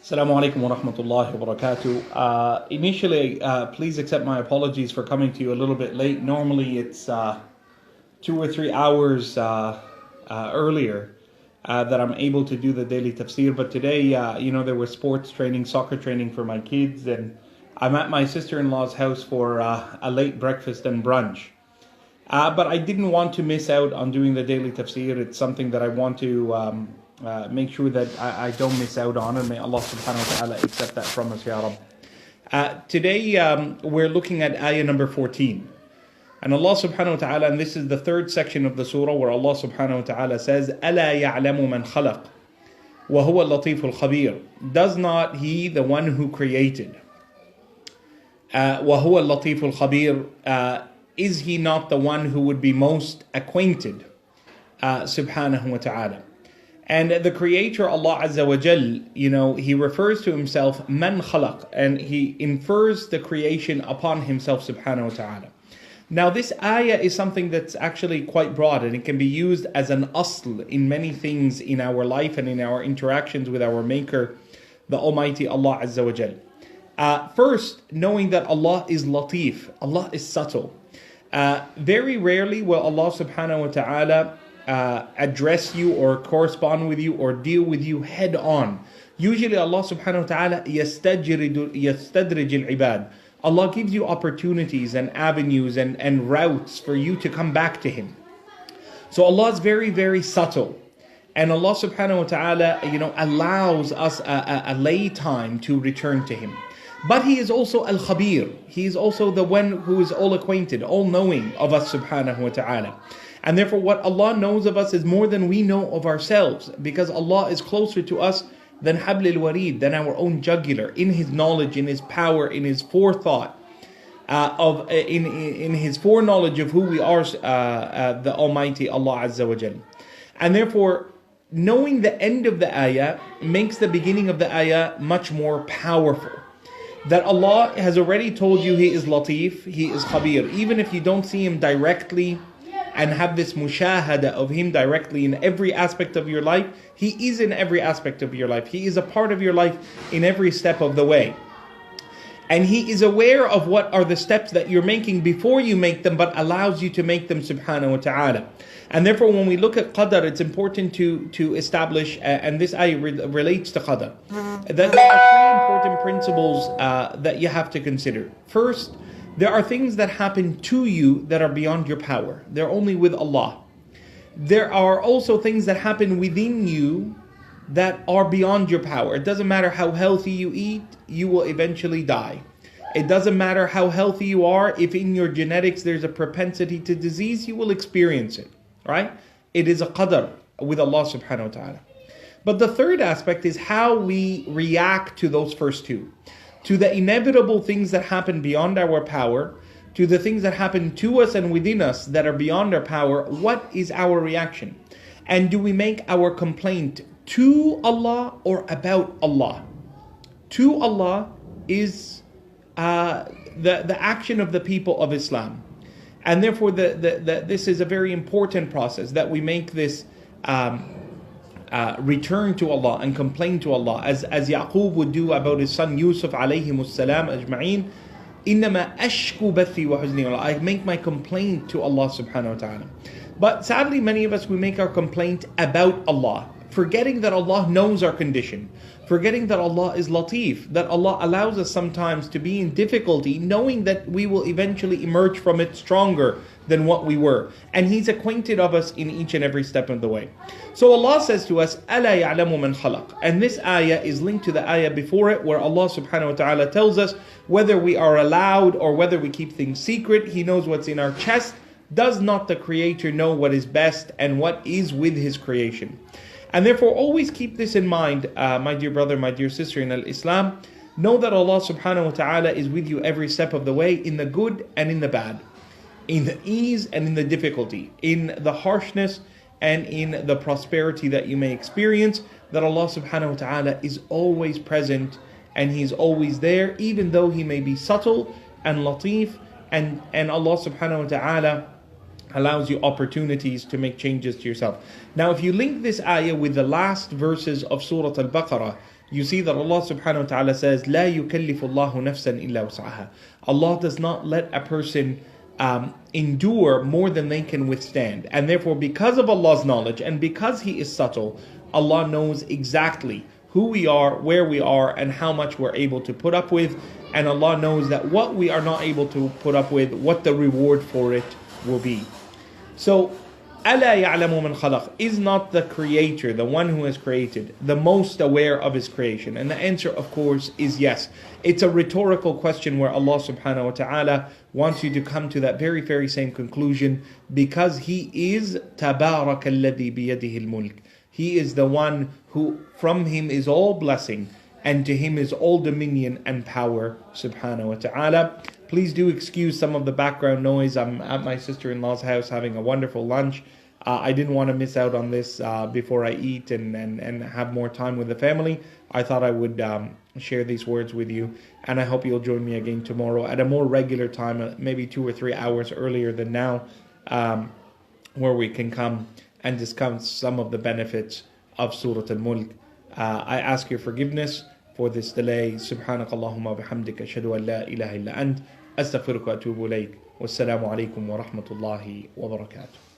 Assalamu alaikum wa rahmatullahi wa barakatuh. Initially, please accept my apologies for coming to you a little bit late. Normally it's 2 or 3 hours earlier that I'm able to do the daily tafseer. But today, there was sports training, soccer training for my kids, and I'm at my sister-in-law's house for a late breakfast and brunch. But I didn't want to miss out on doing the daily tafseer. It's something that I want to make sure that I don't miss out on, and may Allah subhanahu wa ta'ala accept that from us, Ya Rabb. Today we're looking at ayah number 14. And Allah subhanahu wa ta'ala, and this is the third section of the surah where Allah subhanahu wa ta'ala says, أَلَا يَعْلَمُ مَنْ خَلَقَ وَهُوَ اللَّطِيفُ الْخَبِيرُ. Does not He, the one who created, وَهُوَ اللَّطِيفُ الْخَبِيرُ, is He not the one who would be most acquainted, subhanahu wa ta'ala. And the Creator, Allah Azza wa Jal, He refers to Himself, Man khalaq, and He infers the creation upon Himself, subhanahu wa ta'ala. Now this ayah is something that's actually quite broad, and it can be used as an asl in many things in our life and in our interactions with our Maker, the Almighty Allah Azza wa Jal. First, knowing that Allah is latif, Allah is subtle. Very rarely will Allah subhanahu wa ta'ala address you or correspond with you or deal with you head on. Usually Allah subhanahu wa ta'ala yastadrij al-ibad. Allah gives you opportunities and avenues and routes for you to come back to Him. So Allah is very, very subtle. And Allah subhanahu wa ta'ala, allows us a lay time to return to Him. But He is also Al-Khabir. He is also the one who is all acquainted, all knowing of us subhanahu wa ta'ala. And therefore what Allah knows of us is more than we know of ourselves, because Allah is closer to us than Hablil Warid, than our own jugular, in His knowledge, in His power, in His forethought, in His foreknowledge of who we are, the Almighty Allah Azza wa Jal. And therefore, knowing the end of the ayah makes the beginning of the ayah much more powerful. That Allah has already told you He is Latif, He is Khabir. Even if you don't see Him directly and have this mushahada of Him directly in every aspect of your life, He is in every aspect of your life. He is a part of your life in every step of the way. And He is aware of what are the steps that you're making before you make them, but allows you to make them subhanahu wa ta'ala. And therefore when we look at qadar, it's important to establish, and this ayah relates to qadar, that there are 3 important principles that you have to consider. First, there are things that happen to you that are beyond your power. They're only with Allah. There are also things that happen within you that are beyond your power. It doesn't matter how healthy you eat, you will eventually die. It doesn't matter how healthy you are, if in your genetics there's a propensity to disease, you will experience it. Right? It is a qadar with Allah subhanahu wa ta'ala. But the third aspect is how we react to those first 2. To the inevitable things that happen beyond our power, to the things that happen to us and within us that are beyond our power. What is our reaction? And do we make our complaint to Allah or about Allah? To Allah is the action of the people of Islam. And therefore this is a very important process, that we make this return to Allah and complain to Allah, as Yaqub would do about his son Yusuf alayhimus salam ajma'in. إِنَّمَا أَشْكُ بَثِّي وَحُزْنِي. I make my complaint to Allah subhanahu wa ta'ala. But sadly, many of us, we make our complaint about Allah, forgetting that Allah knows our condition, forgetting that Allah is Latif, that Allah allows us sometimes to be in difficulty, knowing that we will eventually emerge from it stronger than what we were. And He's acquainted of us in each and every step of the way. So Allah says to us, أَلَا يَعْلَمُ مَنْ خَلَقَ. And this ayah is linked to the ayah before it, where Allah subhanahu wa ta'ala tells us whether we are allowed or whether we keep things secret, He knows what's in our chest. Does not the Creator know what is best and what is with His creation? And therefore always keep this in mind, my dear brother, my dear sister in Islam. Know that Allah subhanahu wa ta'ala is with you every step of the way, in the good and in the bad, in the ease and in the difficulty, in the harshness and in the prosperity that you may experience. That Allah subhanahu wa ta'ala is always present and He's always there, even though He may be subtle and latif, and Allah subhanahu wa ta'ala allows you opportunities to make changes to yourself. Now, if you link this ayah with the last verses of Surah Al-Baqarah, you see that Allah subhanahu wa ta'ala says, لا يكلف الله نفسا إلا وسعها. Allah does not let a person endure more than they can withstand. And therefore, because of Allah's knowledge and because He is subtle, Allah knows exactly who we are, where we are, and how much we're able to put up with. And Allah knows that what we are not able to put up with, what the reward for it will be. So, أَلَا يَعْلَمُ مَنْ خَلَقَ? Is not the Creator, the one who has created, the most aware of His creation? And the answer, of course, is yes. It's a rhetorical question where Allah subhanahu wa ta'ala wants you to come to that very, very same conclusion, because He is تَبَارَكَ الَّذِي بِيَدِهِ الْمُلْكِ. He is the one who, from Him is all blessing, and to Him is all dominion and power, subhanahu wa ta'ala. Please do excuse some of the background noise. I'm at my sister-in-law's house having a wonderful lunch. I didn't want to miss out on this before I eat and have more time with the family. I thought I would share these words with you. And I hope you'll join me again tomorrow at a more regular time, maybe 2 or 3 hours earlier than now, where we can come and discuss some of the benefits of Surah Al-Mulk. I ask your forgiveness for this delay. Subhanakallahumma bihamdika ashhadu an la ilaha illa ant astaghfiruka wa atubu ilayk. Wassalamu alaikum wa rahmatullahi wa barakatuh.